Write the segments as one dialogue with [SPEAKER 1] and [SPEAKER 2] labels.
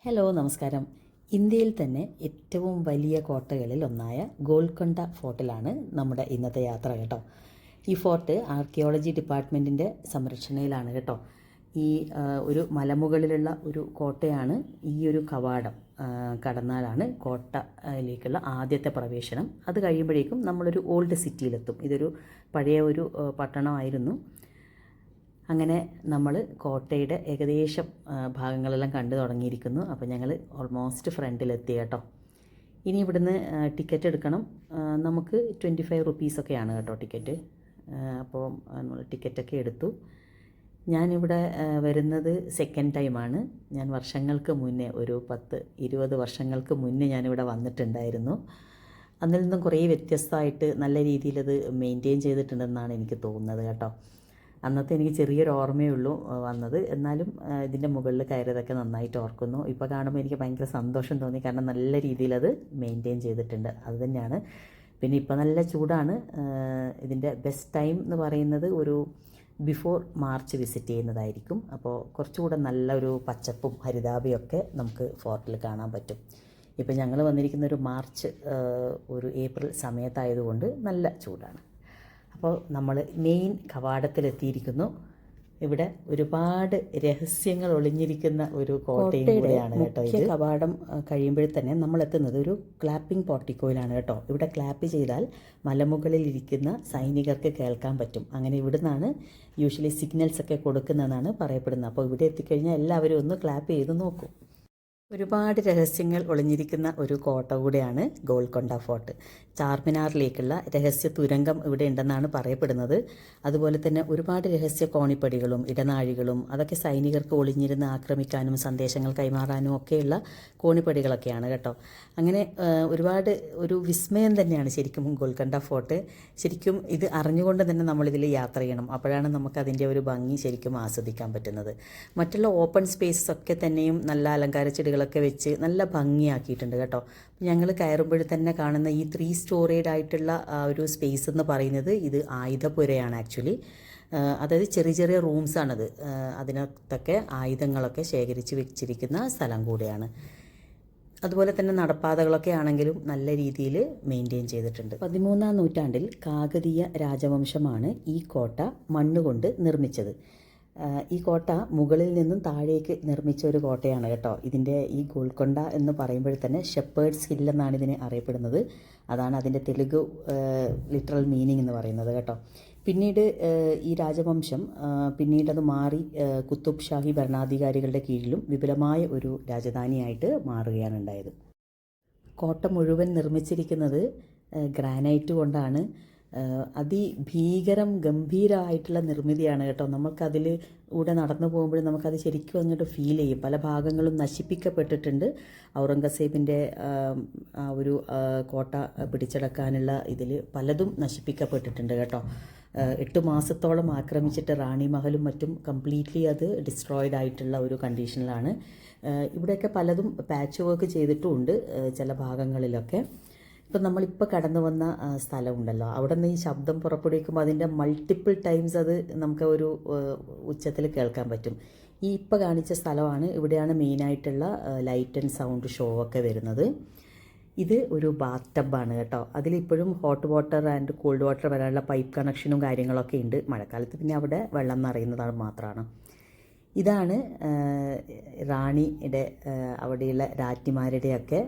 [SPEAKER 1] Hello നമസ്കാരം. ഇന്ത്യയിൽ തന്നെ ഏറ്റവും വലിയ കോട്ടകളിൽ ഒന്നായ ഗോൽക്കൊണ്ട ഫോർട്ടിലാണ് നമ്മുടെ ഇന്നത്തെ യാത്ര കേട്ടോ. ഈ ഫോർട്ട് ആർക്കിയോളജി ഡിപ്പാർട്ട്മെൻറ്റിൻ്റെ സംരക്ഷണയിലാണ് കേട്ടോ. ഈ ഒരു മലമുകളിലുള്ള ഒരു കോട്ടയാണ്. ഈ ഒരു കവാടം കടന്നാലാണ് കോട്ടയിലേക്കുള്ള ആദ്യത്തെ പ്രവേശനം. അത് കഴിയുമ്പോഴേക്കും നമ്മളൊരു ഓൾഡ് സിറ്റിയിലെത്തും. ഇതൊരു പഴയ ഒരു പട്ടണമായിരുന്നു. അങ്ങനെ നമ്മൾ കോട്ടയുടെ ഏകദേശം ഭാഗങ്ങളെല്ലാം കണ്ടു തുടങ്ങിയിരിക്കുന്നു. അപ്പോൾ ഞങ്ങൾ ഓൾമോസ്റ്റ് ഫ്രണ്ടിലെത്തി കേട്ടോ. ഇനി ഇവിടുന്ന് ടിക്കറ്റ് എടുക്കണം. നമുക്ക് 25 റുപ്പീസൊക്കെയാണ് കേട്ടോ ടിക്കറ്റ്. അപ്പോൾ നമ്മൾ ടിക്കറ്റൊക്കെ എടുത്തു. ഞാനിവിടെ വരുന്നത് സെക്കൻഡ് ടൈമാണ്. ഞാൻ വർഷങ്ങൾക്ക് മുന്നേ ഒരു 10-20 വർഷങ്ങൾക്ക് മുന്നേ ഞാനിവിടെ വന്നിട്ടുണ്ടായിരുന്നു. അതിൽ നിന്നും കുറേ വ്യത്യസ്തമായിട്ട് നല്ല രീതിയിലത് മെയിൻറ്റെയിൻ ചെയ്തിട്ടുണ്ടെന്നാണ് എനിക്ക് തോന്നുന്നത് കേട്ടോ. അന്നത്തെ എനിക്ക് ചെറിയൊരു ഓർമ്മയേ ഉള്ളൂ വന്നത്. എന്നാലും ഇതിൻ്റെ മുകളിൽ കയറിയതൊക്കെ നന്നായിട്ട് ഓർക്കുന്നു. ഇപ്പോൾ കാണുമ്പോൾ എനിക്ക് ഭയങ്കര സന്തോഷം തോന്നി. കാരണം നല്ല രീതിയിലത് മെയിൻറ്റെയിൻ ചെയ്തിട്ടുണ്ട്. അത് തന്നെയാണ്. പിന്നെ ഇപ്പോൾ നല്ല ചൂടാണ്. ഇതിൻ്റെ ബെസ്റ്റ് ടൈം എന്ന് പറയുന്നത് ഒരു ബിഫോർ മാർച്ച് വിസിറ്റ് ചെയ്യുന്നതായിരിക്കും. അപ്പോൾ കുറച്ചുകൂടെ നല്ലൊരു പച്ചപ്പും ഹരിതാഭയൊക്കെ നമുക്ക് ഫോർട്ടിൽ കാണാൻ പറ്റും. ഇപ്പോൾ ഞങ്ങൾ വന്നിരിക്കുന്ന ഒരു മാർച്ച് ഒരു ഏപ്രിൽ സമയത്തായതുകൊണ്ട് നല്ല ചൂടാണ്. അപ്പോൾ നമ്മൾ മെയിൻ കവാടത്തിലെത്തിയിരിക്കുന്നു. ഇവിടെ ഒരുപാട് രഹസ്യങ്ങൾ ഒളിഞ്ഞിരിക്കുന്ന ഒരു കോട്ടയും കൂടെയാണ് കേട്ടോ. ഇത് കവാടം കഴിയുമ്പോൾ തന്നെ നമ്മൾ എത്തുന്നത് ഒരു ക്ലാപ്പിംഗ് പോർട്ടിക്കോയിലാണ് കേട്ടോ. ഇവിടെ ക്ലാപ്പ് ചെയ്താൽ മലമുകളിൽ ഇരിക്കുന്ന സൈനികർക്ക് കേൾക്കാൻ പറ്റും. അങ്ങനെ ഇവിടുന്നാണ് യൂഷ്വലി സിഗ്നൽസ് ഒക്കെ കൊടുക്കുന്നതെന്നാണ് പറയപ്പെടുന്നത്. അപ്പോൾ ഇവിടെ എത്തിക്കഴിഞ്ഞാൽ എല്ലാവരും ഒന്ന് ക്ലാപ്പ് ചെയ്ത് നോക്കും. ഒരുപാട് രഹസ്യങ്ങൾ ഒളിഞ്ഞിരിക്കുന്ന ഒരു കോട്ട കൂടെയാണ് ഗോൽക്കൊണ്ട ഫോർട്ട്. ചാർമിനാറിലേക്കുള്ള രഹസ്യ തുരങ്കം ഇവിടെ ഉണ്ടെന്നാണ് പറയപ്പെടുന്നത്. അതുപോലെ തന്നെ ഒരുപാട് രഹസ്യ കോണിപ്പടികളും ഇടനാഴികളും അതൊക്കെ സൈനികർക്ക് ഒളിഞ്ഞിരുന്ന് ആക്രമിക്കാനും സന്ദേശങ്ങൾ കൈമാറാനും ഒക്കെയുള്ള കോണിപ്പടികളൊക്കെയാണ് കേട്ടോ. അങ്ങനെ ഒരുപാട് ഒരു വിസ്മയം തന്നെയാണ് ശരിക്കും ഗോൽക്കൊണ്ട ഫോർട്ട്. ശരിക്കും ഇത് അറിഞ്ഞുകൊണ്ട് തന്നെ നമ്മളിതിൽ യാത്ര ചെയ്യണം. അപ്പോഴാണ് നമുക്കതിൻ്റെ ഒരു ഭംഗി ശരിക്കും ആസ്വദിക്കാൻ പറ്റുന്നത്. മറ്റുള്ള ഓപ്പൺ സ്പേസസ് ഒക്കെ തന്നെയും നല്ല അലങ്കാര ചെടികളൊക്കെ വെച്ച് നല്ല ഭംഗിയാക്കിയിട്ടുണ്ട് കേട്ടോ. ഞങ്ങൾ കയറുമ്പോൾ തന്നെ കാണുന്ന ഈ 3 സ്റ്റോറേഡ് ആയിട്ടുള്ള ഒരു സ്പേസ് എന്ന് പറയുന്നത് ഇത് ആയുധപുരയാണ് ആക്ച്വലി. അതായത് ചെറിയ ചെറിയ റൂംസാണത്. അതിനകത്തൊക്കെ ആയുധങ്ങളൊക്കെ ശേഖരിച്ച് വെച്ചിരിക്കുന്ന സ്ഥലം കൂടെയാണ്. അതുപോലെ തന്നെ നടപ്പാതകളൊക്കെ ആണെങ്കിലും നല്ല രീതിയിൽ മെയിൻറ്റെയിൻ ചെയ്തിട്ടുണ്ട്. 13-ാം നൂറ്റാണ്ടിൽ കാകതീയ രാജവംശമാണ് ഈ കോട്ട മണ്ണുകൊണ്ട് നിർമ്മിച്ചത്. ഈ കോട്ട മുകളിൽ നിന്നും താഴേക്ക് നിർമ്മിച്ച ഒരു കോട്ടയാണ് കേട്ടോ. ഇതിൻ്റെ ഈ ഗോൽക്കൊണ്ട എന്ന് പറയുമ്പോൾ തന്നെ ഷെപ്പേർഡ്സ് ഹിൽ എന്നാണ് ഇതിനെ അറിയപ്പെടുന്നത്. അതാണ് അതിൻ്റെ തെലുഗു ലിറ്ററൽ മീനിങ് എന്ന് പറയുന്നത് കേട്ടോ. പിന്നീട് ഈ രാജവംശം പിന്നീടത് മാറി കുത്തുബ് ഷാഹി ഭരണാധികാരികളുടെ കീഴിലും വിപുലമായ ഒരു രാജധാനിയായിട്ട് മാറുകയാണ് ഉണ്ടായത്. കോട്ട മുഴുവൻ നിർമ്മിച്ചിരിക്കുന്നത് ഗ്രാനൈറ്റ് കൊണ്ടാണ്. അതിഭീകരം ഗംഭീരമായിട്ടുള്ള നിർമ്മിതിയാണ് കേട്ടോ. നമുക്കതിൽ കൂടെ നടന്നു പോകുമ്പോൾ നമുക്കത് ശരിക്കും അങ്ങോട്ട് ഫീൽ ചെയ്യും. പല ഭാഗങ്ങളും നശിപ്പിക്കപ്പെട്ടിട്ടുണ്ട്. ഔറംഗസേബിൻ്റെ ആ ഒരു കോട്ട പിടിച്ചടക്കാനുള്ള ഇതിൽ പലതും നശിപ്പിക്കപ്പെട്ടിട്ടുണ്ട് കേട്ടോ. 8 മാസത്തോളം ആക്രമിച്ചിട്ട് റാണി മഹലും മറ്റും കംപ്ലീറ്റ്ലി അത് ഡിസ്ട്രോയിഡ് ആയിട്ടുള്ള ഒരു കണ്ടീഷനിലാണ്. ഇവിടെയൊക്കെ പലതും പാച്ച് വർക്ക് ചെയ്തിട്ടുമുണ്ട് ചില ഭാഗങ്ങളിലൊക്കെ. ഇപ്പം നമ്മളിപ്പോൾ കടന്നു വന്ന സ്ഥലമുണ്ടല്ലോ, അവിടെ നിന്ന് ഈ ശബ്ദം പുറപ്പെടുവിക്കുമ്പോൾ അതിൻ്റെ മൾട്ടിപ്പിൾ ടൈംസ് അത് നമുക്ക് ഒരു ഉച്ചത്തിൽ കേൾക്കാൻ പറ്റും. ഈ ഇപ്പോൾ കാണിച്ച സ്ഥലമാണ്. ഇവിടെയാണ് മെയിനായിട്ടുള്ള ലൈറ്റ് ആൻഡ് സൗണ്ട് ഷോ ഒക്കെ വരുന്നത്. ഇത് ഒരു ബാത്ത് ടബാണ് കേട്ടോ. അതിലിപ്പോഴും hot water and cold water വരാനുള്ള പൈപ്പ് കണക്ഷനും കാര്യങ്ങളൊക്കെ ഉണ്ട്. മഴക്കാലത്ത് പിന്നെ അവിടെ വെള്ളം നിറയുന്നതാണ് മാത്രമാണ്. ഇതാണ് റാണിയുടെ അവിടെയുള്ള രാജ്ഞിമാരുടെയൊക്കെ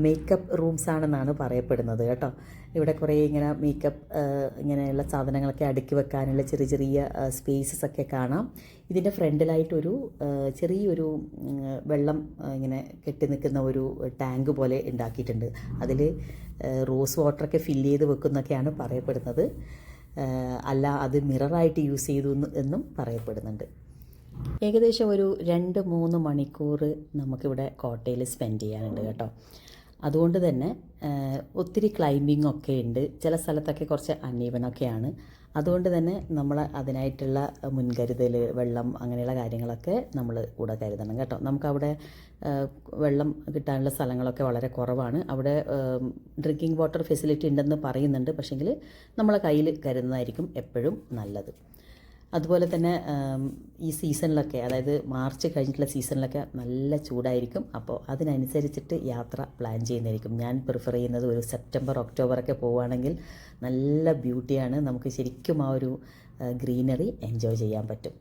[SPEAKER 1] മേക്കപ്പ് റൂംസ് ആണെന്നാണ് പറയപ്പെടുന്നത് കേട്ടോ. ഇവിടെ കുറേ ഇങ്ങനെ മേക്കപ്പ് ഇങ്ങനെയുള്ള സാധനങ്ങളൊക്കെ അടുക്കി വെക്കാനുള്ള ചെറിയ ചെറിയ സ്പേസസ് ഒക്കെ കാണാം. ഇതിൻ്റെ ഫ്രണ്ടിലായിട്ടൊരു ചെറിയൊരു വെള്ളം ഇങ്ങനെ കെട്ടി നിൽക്കുന്ന ഒരു ടാങ്ക് പോലെ ഉണ്ടാക്കിയിട്ടുണ്ട്. അതിൽ റോസ് വാട്ടറൊക്കെ ഫില്ല് ചെയ്ത് വെക്കുന്നൊക്കെയാണ് പറയപ്പെടുന്നത്. അല്ല, അത് മിററായിട്ട് യൂസ് ചെയ്തു എന്നും പറയപ്പെടുന്നുണ്ട്. ഏകദേശം ഒരു 2-3 മണിക്കൂർ നമുക്കിവിടെ കോട്ടയിൽ സ്പെൻഡ് ചെയ്യാനുണ്ട് കേട്ടോ. അതുകൊണ്ട് തന്നെ ഒത്തിരി ക്ലൈമ്പിംഗ് ഒക്കെ ഉണ്ട്. ചില സ്ഥലത്തൊക്കെ കുറച്ച് അൺഈവനൊക്കെയാണ്. അതുകൊണ്ട് തന്നെ നമ്മൾ അതിനായിട്ടുള്ള മുൻകരുതൽ, വെള്ളം അങ്ങനെയുള്ള കാര്യങ്ങളൊക്കെ നമ്മൾ കൂടെ കരുതണം കേട്ടോ. നമുക്കവിടെ വെള്ളം കിട്ടാനുള്ള സ്ഥലങ്ങളൊക്കെ വളരെ കുറവാണ്. അവിടെ ഡ്രിങ്കിങ് വാട്ടർ ഫെസിലിറ്റി ഉണ്ടെന്ന് പറയുന്നുണ്ട്. പക്ഷേങ്കിൽ നമ്മളെ കയ്യിൽ കരുതുന്നതായിരിക്കും എപ്പോഴും നല്ലത്. അതുപോലെ തന്നെ ഈ സീസണിലൊക്കെ, അതായത് മാർച്ച് കഴിഞ്ഞിട്ടുള്ള സീസണിലൊക്കെ നല്ല ചൂടായിരിക്കും. അപ്പോൾ അതിനനുസരിച്ചിട്ട് യാത്ര പ്ലാൻ ചെയ്യുന്നതായിരിക്കും. ഞാൻ പ്രിഫർ ചെയ്യുന്നത് ഒരു സെപ്റ്റംബർ ഒക്ടോബറൊക്കെ പോവുകയാണെങ്കിൽ നല്ല ബ്യൂട്ടിയാണ്. നമുക്ക് ശരിക്കും ആ ഒരു ഗ്രീനറി എൻജോയ് ചെയ്യാൻ പറ്റും.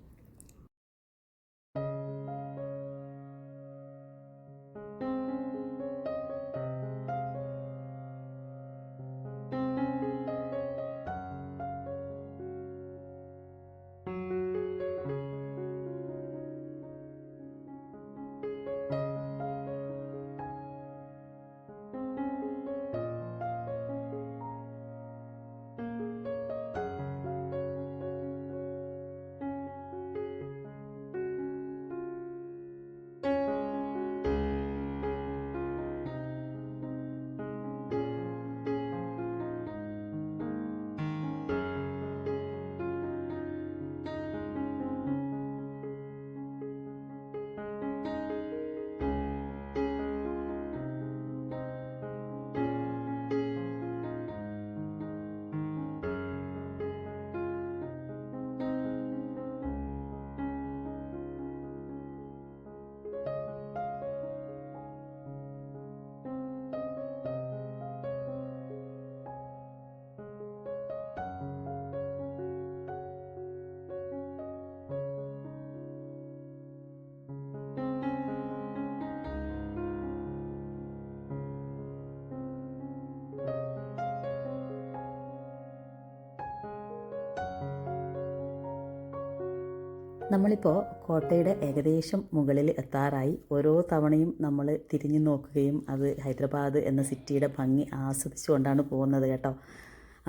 [SPEAKER 1] നമ്മളിപ്പോൾ കോട്ടയുടെ ഏകദേശം മുകളിൽ എത്താറായി. ഓരോ തവണയും നമ്മൾ തിരിഞ്ഞു നോക്കുകയും അത് ഹൈദരാബാദ് എന്ന സിറ്റിയുടെ ഭംഗി ആസ്വദിച്ചുകൊണ്ടാണ് പോകുന്നത് കേട്ടോ.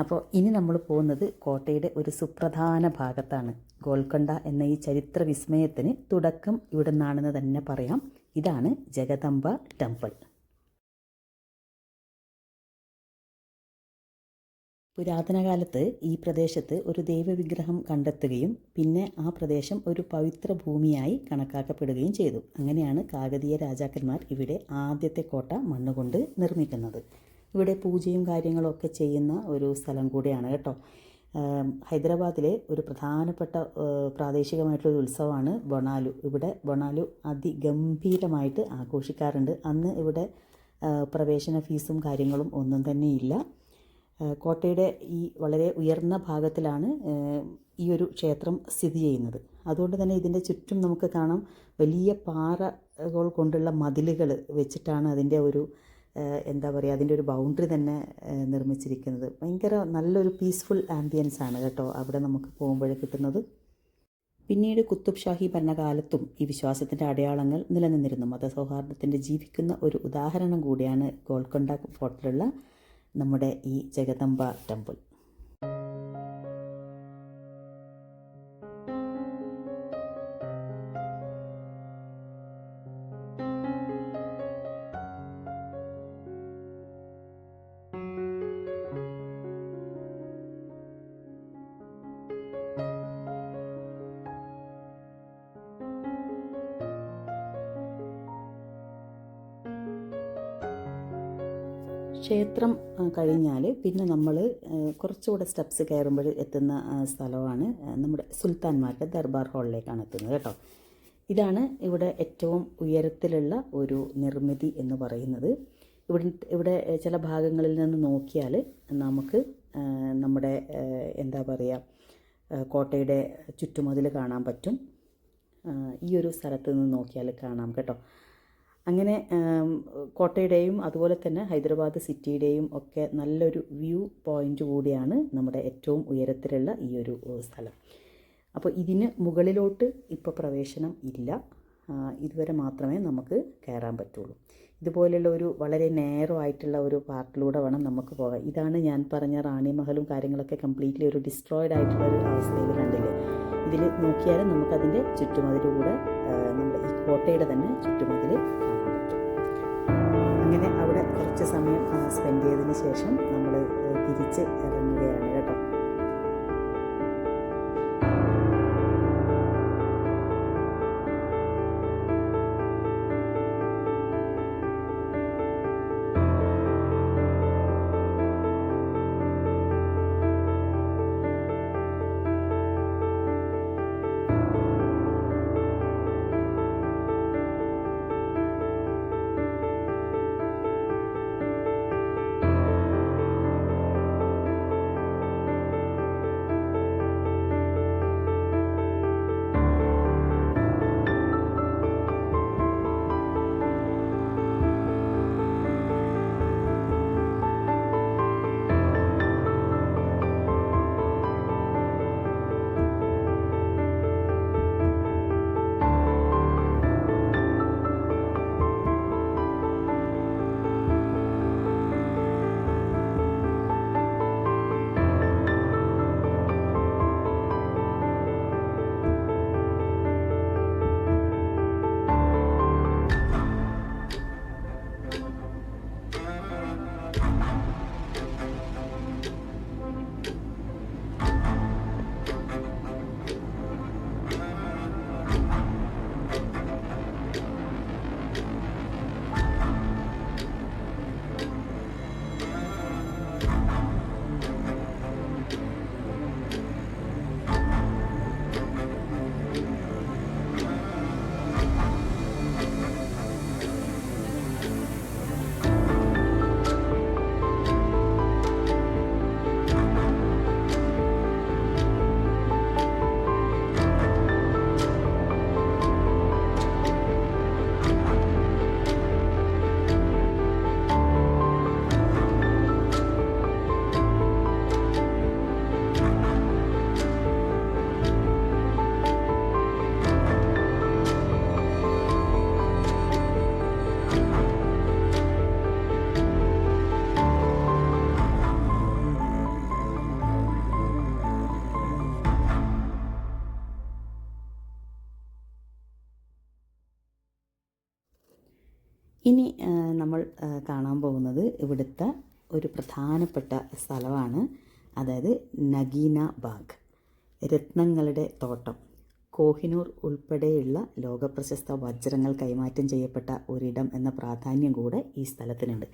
[SPEAKER 1] അപ്പോൾ ഇനി നമ്മൾ പോകുന്നത് കോട്ടയുടെ ഒരു സുപ്രധാന ഭാഗത്താണ്. ഗോൽക്കൊണ്ട എന്ന ഈ ചരിത്ര വിസ്മയത്തിന് തുടക്കം ഇവിടെ നിന്നാണെന്ന് തന്നെ പറയാം. ഇതാണ് ജഗദംബ ടെമ്പിൾ. പുരാതന കാലത്ത് ഈ പ്രദേശത്ത് ഒരു ദൈവവിഗ്രഹം കണ്ടെത്തുകയും പിന്നെ ആ പ്രദേശം ഒരു പവിത്ര ഭൂമിയായി കണക്കാക്കപ്പെടുകയും ചെയ്തു. അങ്ങനെയാണ് കാകതീയ രാജാക്കന്മാർ ഇവിടെ ആദ്യത്തെ കോട്ട മണ്ണുകൊണ്ട് നിർമ്മിക്കുന്നത്. ഇവിടെ പൂജയും കാര്യങ്ങളൊക്കെ ചെയ്യുന്ന ഒരു സ്ഥലം കൂടിയാണ് കേട്ടോ. ഹൈദരാബാദിലെ ഒരു പ്രധാനപ്പെട്ട പ്രാദേശികമായിട്ടുള്ളൊരു ഉത്സവമാണ് ബൊണാലു. ഇവിടെ ബൊണാലു അതിഗംഭീരമായിട്ട് ആഘോഷിക്കാറുണ്ട്. അന്ന് ഇവിടെ പ്രവേശന ഫീസും കാര്യങ്ങളും ഒന്നും തന്നെ ഇല്ല. കോട്ടയുടെ ഈ വളരെ ഉയർന്ന ഭാഗത്തിലാണ് ഈ ഒരു ക്ഷേത്രം സ്ഥിതി ചെയ്യുന്നത്. അതുകൊണ്ട് തന്നെ ഇതിൻ്റെ ചുറ്റും നമുക്ക് കാണാം വലിയ പാറകൾ കൊണ്ടുള്ള മതിലുകൾ വെച്ചിട്ടാണ് അതിൻ്റെ ഒരു എന്താ പറയുക, അതിൻ്റെ ഒരു ബൗണ്ടറി തന്നെ നിർമ്മിച്ചിരിക്കുന്നത്. ഭയങ്കര നല്ലൊരു പീസ്ഫുൾ ആംബിയൻസ് ആണ് കേട്ടോ അവിടെ നമുക്ക് പോകുമ്പോഴേ കിട്ടുന്നത്. പിന്നീട് കുത്തുബ് ഷാഹി ഭരണകാലത്തും ഈ വിശ്വാസത്തിൻ്റെ അടയാളങ്ങൾ നിലനിന്നിരുന്നു. മതസൗഹാർദ്ദത്തിൻ്റെ ജീവിക്കുന്ന ഒരു ഉദാഹരണം കൂടിയാണ് ഗോൽക്കൊണ്ട ഫോർട്ടിലുള്ള നമ്മുടെ ഈ ജഗദംബ ടെമ്പിൾ. ക്ഷേത്രം കഴിഞ്ഞാൽ പിന്നെ നമ്മൾ കുറച്ചുകൂടെ സ്റ്റെപ്സ് കയറുമ്പോൾ എത്തുന്ന സ്ഥലമാണ് നമ്മുടെ സുൽത്താൻമാരുടെ ദർബാർ ഹാളിലേക്കാണ് എത്തുന്നത് കേട്ടോ. ഇതാണ് ഇവിടെ ഏറ്റവും ഉയരത്തിലുള്ള ഒരു നിർമ്മിതി എന്ന് പറയുന്നത്. ഇവിടെ ചില ഭാഗങ്ങളിൽ നിന്ന് നോക്കിയാൽ നമുക്ക് നമ്മുടെ എന്താ പറയുക, കോട്ടയുടെ ചുറ്റുമതിൽ കാണാൻ പറ്റും. ഈ ഒരു സ്ഥലത്ത് നിന്ന് നോക്കിയാൽ കാണാം കേട്ടോ. അങ്ങനെ കോട്ടയുടെയും അതുപോലെ തന്നെ ഹൈദരാബാദ് സിറ്റിയുടെയും ഒക്കെ നല്ലൊരു വ്യൂ പോയിൻ്റ് കൂടിയാണ് നമ്മുടെ ഏറ്റവും ഉയരത്തിലുള്ള ഈ ഒരു സ്ഥലം. അപ്പോൾ ഇതിന് മുകളിലോട്ട് ഇപ്പോൾ പ്രവേശനം ഇല്ല. ഇതുവരെ മാത്രമേ നമുക്ക് കയറാൻ പറ്റുള്ളൂ. ഇതുപോലെയുള്ള ഒരു വളരെ നേരോ ആയിട്ടുള്ള ഒരു പാർട്ടിലൂടെ വേണം നമുക്ക് പോകാൻ. ഇതാണ് ഞാൻ പറഞ്ഞ റാണി മഹലും കാര്യങ്ങളൊക്കെ കംപ്ലീറ്റ്ലി ഒരു ഡിസ്ട്രോയിഡ് ആയിട്ടുള്ള ഒരു അവസ്ഥയിൽ കണ്ടില്ലേ. ഇതിൽ നോക്കിയാൽ നമുക്കതിൻ്റെ ചുറ്റുമതിലൂടെ നമ്മുടെ ഈ കോട്ടയുടെ തന്നെ ചുറ്റുമതിൽ കാണാൻ പറ്റും. അങ്ങനെ അവിടെ കുറച്ച് സമയം സ്പെൻഡ് ചെയ്തതിന് ശേഷം നമ്മൾ തിരിച്ച് ഇറങ്ങുകയാണ് കേട്ടോ. ഇനി നമ്മൾ കാണാൻ പോകുന്നത് ഇവിടുത്തെ ഒരു പ്രധാനപ്പെട്ട സ്ഥലമാണ്, അതായത് നഗീന ബാഗ്, രത്നങ്ങളുടെ തോട്ടം. കോഹിനൂർ ഉൾപ്പെടെയുള്ള ലോകപ്രശസ്ത വജ്രങ്ങൾ കൈമാറ്റം ചെയ്യപ്പെട്ട ഒരിടം എന്ന പ്രാധാന്യം കൂടെ ഈ സ്ഥലത്തിനുണ്ട്.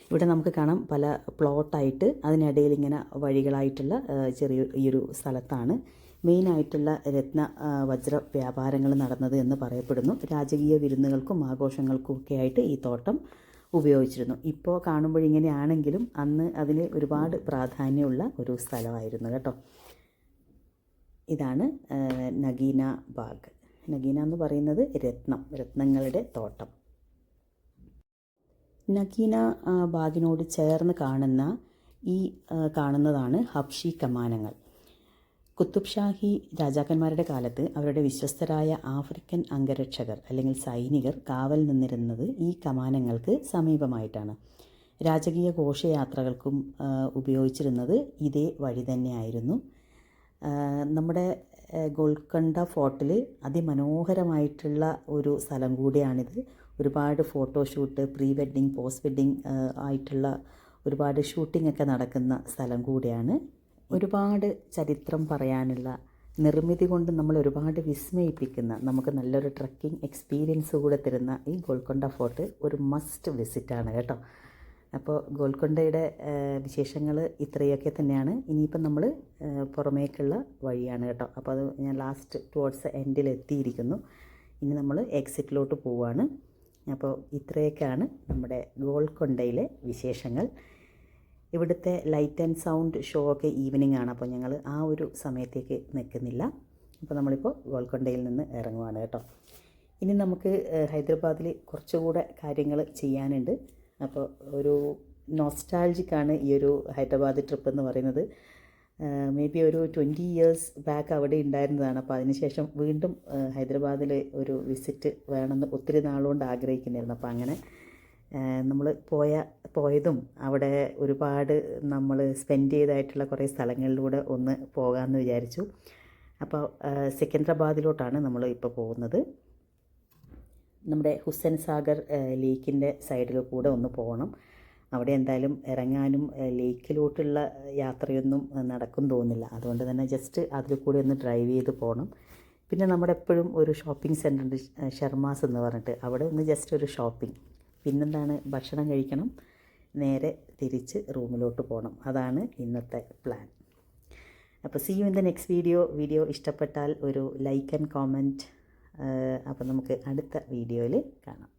[SPEAKER 1] ഇവിടെ നമുക്ക് കാണാം പല പ്ലോട്ടായിട്ട് അതിനിടയിൽ ഇങ്ങനെ വഴികളായിട്ടുള്ള ചെറിയൊരു സ്ഥലത്താണ് മെയിനായിട്ടുള്ള രത്ന വജ്ര വ്യാപാരങ്ങൾ നടന്നത് എന്ന് പറയപ്പെടുന്നു. രാജകീയ വിരുന്നുകൾക്കും ആഘോഷങ്ങൾക്കും ഒക്കെ ആയിട്ട് ഈ തോട്ടം ഉപയോഗിച്ചിരുന്നു. ഇപ്പോൾ കാണുമ്പോഴിങ്ങനെയാണെങ്കിലും അന്ന് അതിന് ഒരുപാട് പ്രാധാന്യമുള്ള ഒരു സ്ഥലമായിരുന്നു കേട്ടോ. ഇതാണ് നഗീന ബാഗ്. നഗീന എന്ന് പറയുന്നത് രത്നങ്ങളുടെ തോട്ടം. നഗീന ബാഗിനോട് ചേർന്ന് കാണുന്നതാണ് ഹബ്ഷി കമാനങ്ങൾ. കുത്തുബ് ഷാഹി രാജാക്കന്മാരുടെ കാലത്ത് അവരുടെ വിശ്വസ്തരായ ആഫ്രിക്കൻ അംഗരക്ഷകർ അല്ലെങ്കിൽ സൈനികർ കാവൽ നിന്നിരുന്നത് ഈ കമാനങ്ങൾക്ക് സമീപമായിട്ടാണ്. രാജകീയ ഘോഷയാത്രകൾക്കും ഉപയോഗിച്ചിരുന്നത് ഇതേ വഴി തന്നെയായിരുന്നു. നമ്മുടെ ഗോൽക്കൊണ്ട ഫോർട്ടിൽ അതിമനോഹരമായിട്ടുള്ള ഒരു സ്ഥലം കൂടിയാണിത്. ഒരുപാട് photoshoot, pre wedding, post wedding ആയിട്ടുള്ള ഒരുപാട് ഷൂട്ടിംഗ് ഒക്കെ നടക്കുന്ന സ്ഥലം കൂടിയാണ്. ഒരുപാട് ചരിത്രം പറയാനുള്ള, നിർമ്മിതി കൊണ്ട് നമ്മൾ ഒരുപാട് വിസ്മയിപ്പിക്കുന്ന, നമുക്ക് നല്ലൊരു ട്രക്കിംഗ് എക്സ്പീരിയൻസ് കൂടെ തരുന്ന ഈ ഗോൽക്കൊണ്ട ഫോർട്ട് ഒരു മസ്റ്റ് വിസിറ്റാണ് കേട്ടോ. അപ്പോൾ ഗോൽക്കൊണ്ടയുടെ വിശേഷങ്ങൾ ഇത്രയൊക്കെ തന്നെയാണ്. ഇനിയിപ്പം നമ്മൾ പുറമേക്കുള്ള വഴിയാണ് കേട്ടോ. അപ്പോൾ അത് ഞാൻ ലാസ്റ്റ് ടുവേർഡ്സ് എൻഡിൽ എത്തിയിരിക്കുന്നു. ഇനി നമ്മൾ എക്സിറ്റിലോട്ട് പോവുകയാണ്. അപ്പോൾ ഇത്രയൊക്കെയാണ് നമ്മുടെ ഗോൽക്കൊണ്ടയിലെ വിശേഷങ്ങൾ. ഇവിടുത്തെ ലൈറ്റ് ആൻഡ് സൗണ്ട് ഷോ ഒക്കെ ഈവനിങ് ആണ്. അപ്പോൾ ഞങ്ങൾ ആ ഒരു സമയത്തേക്ക് നിൽക്കുന്നില്ല. അപ്പോൾ നമ്മളിപ്പോൾ ഗോൽക്കൊണ്ടയിൽ നിന്ന് ഇറങ്ങുവാണ് കേട്ടോ. ഇനി നമുക്ക് ഹൈദരാബാദിൽ കുറച്ചുകൂടെ കാര്യങ്ങൾ ചെയ്യാനുണ്ട്. അപ്പോൾ ഒരു നോസ്റ്റാൾജിക്കാണ് ഈ ഒരു ഹൈദരാബാദ് ട്രിപ്പ് എന്ന് പറയുന്നത്. മേ ബി ഒരു 20 years ബാക്ക് അവിടെ ഉണ്ടായിരുന്നതാണ്. അപ്പോൾ അതിനുശേഷം വീണ്ടും ഹൈദരാബാദിൽ ഒരു വിസിറ്റ് വേണമെന്ന് ഒത്തിരി നാളുകൊണ്ട് ആഗ്രഹിക്കുന്നിരുന്നു. അപ്പോൾ അങ്ങനെ നമ്മൾ പോയതും അവിടെ ഒരുപാട് നമ്മൾ സ്പെൻഡ് ചെയ്തായിട്ടുള്ള കുറേ സ്ഥലങ്ങളിലൂടെ ഒന്ന് പോകാമെന്ന് വിചാരിച്ചു. അപ്പോൾ സെക്കൻഡറാബാദിലോട്ടാണ് നമ്മൾ ഇപ്പോൾ പോകുന്നത്. നമ്മുടെ ഹുസൈൻ സാഗർ ലേക്കിൻ്റെ സൈഡിൽ കൂടെ ഒന്ന് പോകണം. അവിടെ എന്തായാലും ഇറങ്ങാനും ലേക്കിലോട്ടുള്ള യാത്രയൊന്നും നടക്കും തോന്നുന്നില്ല. അതുകൊണ്ട് തന്നെ ജസ്റ്റ് അതിൽ കൂടെ ഒന്ന് ഡ്രൈവ് ചെയ്ത് പോകണം. പിന്നെ നമ്മുടെ എപ്പോഴും ഒരു ഷോപ്പിംഗ് സെൻ്റർ ഉണ്ട്, ഷർമാസ് എന്ന് പറഞ്ഞിട്ട്. അവിടെ ഒന്ന് ജസ്റ്റ് ഒരു ഷോപ്പിംഗ്, പിന്നെന്താണ് ഭക്ഷണം കഴിക്കണം, നേരെ തിരിച്ച് റൂമിലോട്ട് പോകണം. അതാണ് ഇന്നത്തെ പ്ലാൻ. അപ്പോൾ see you in the next video ഇഷ്ടപ്പെട്ടാൽ ഒരു ലൈക്ക് ആൻഡ് കോമെൻറ്റ്. അപ്പോൾ നമുക്ക് അടുത്ത വീഡിയോയിൽ കാണാം.